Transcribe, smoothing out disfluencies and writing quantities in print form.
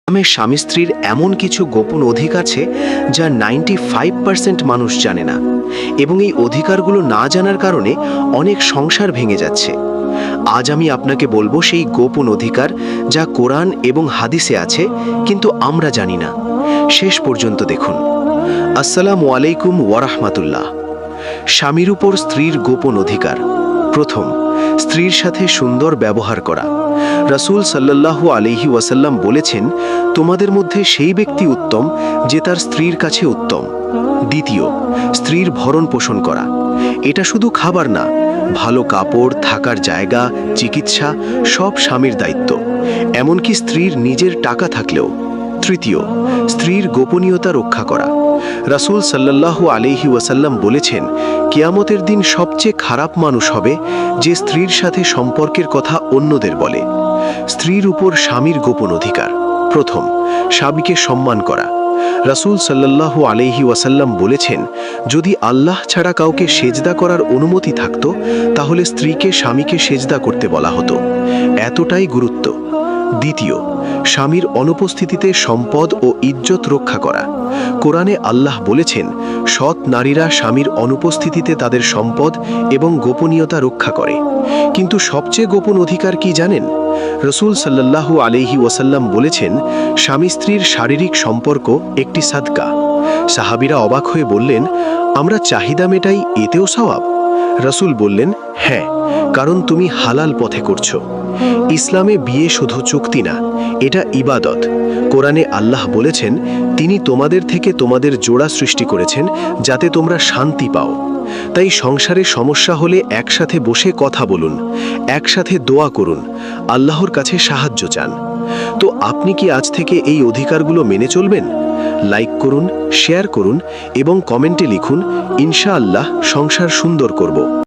স্বামী স্ত্রীর এমন কিছু গোপন অধিকার আছে যা 95% মানুষ জানে না, এবং এই অধিকারগুলো না জানার কারণে অনেক সংসার ভেঙে যাচ্ছে। আজ আমি আপনাকে বলবো সেই গোপন অধিকার যা কোরআন এবং হাদিসে আছে, কিন্তু আমরা জানি না। শেষ পর্যন্ত দেখুন। আসসালামু আলাইকুম ওয়ারাহমাতুল্লাহ। স্বামীর উপর স্ত্রীর গোপন অধিকার। প্রথম, স্ত্রীর সাথে সুন্দর ব্যবহার করা। রাসূল সাল্লাল্লাহু আলাইহি ওয়াসাল্লাম বলেছেন, তোমাদের মধ্যে সেই ব্যক্তি উত্তম যে তার স্ত্রীর কাছে উত্তম। দ্বিতীয়, স্ত্রীর ভরণ পোষণ করা। এটা শুধু খাবার না, ভালো কাপড়, থাকার জায়গা, চিকিৎসা সব স্বামীর দায়িত্ব, এমনকি স্ত্রীর নিজের টাকা থাকলেও। তৃতীয়, স্ত্রীর গোপনীয়তা রক্ষা করা। রাসূল সাল্লাল্লাহু আলাইহি ওয়াসাল্লাম বলেছেন, কিয়ামতের দিন সবচেয়ে খারাপ মানুষ হবে যে স্ত্রীর সাথে সম্পর্কের কথা অন্যদের বলে। স্ত্রীর উপর স্বামীর গোপন অধিকার। প্রথম, স্বামীকে সম্মান করা। রাসূল সাল্লাল্লাহু আলাইহি ওয়াসাল্লাম বলেছেন, যদি আল্লাহ ছাড়া কাউকে সেজদা করার অনুমতি থাকতো তাহলে স্ত্রীকে স্বামীকে সেজদা করতে বলা হতো। এতটাই গুরুত্ব। দ্বিতীয়, স্বামীর অনুপস্থিতিতে সম্পদ ও ইজ্জত রক্ষা করা। কোরআনে আল্লাহ বলেছেন, সৎ নারীরা স্বামীর অনুপস্থিতিতে তাদের সম্পদ এবং গোপনীয়তা রক্ষা করে। কিন্তু সবচেয়ে গোপন অধিকার কি জানেন? রাসূল সাল্লাল্লাহু আলাইহি ওয়াসাল্লাম বলেছেন, স্বামী স্ত্রীর শারীরিক সম্পর্ক একটি সাদকা। সাহাবীরা অবাক হয়ে বললেন, আমরা চাহিদা মেটাই, এতেও সওয়াব? রাসূল বললেন, হ্যাঁ, কারণ তুমি হালাল পথে করছো। ইসলামে বিয়ে শুধু চুক্তি না, এটা ইবাদত। কোরআনে আল্লাহ বলেছেন, তিনি তোমাদের থেকে তোমাদের জোড়া সৃষ্টি করেছেন যাতে তোমরা শান্তি পাও। তাই সংসারে সমস্যা হলে একসাথে বসে কথা বলুন, একসাথে দোয়া করুন, আল্লাহর কাছে সাহায্য চান। তো আপনি কি আজ থেকে এই অধিকারগুলো মেনে চলবেন? লাইক করুন, শেয়ার করুন এবং কমেন্টে লিখুন, ইনশাআল্লাহ সংসার সুন্দর করব।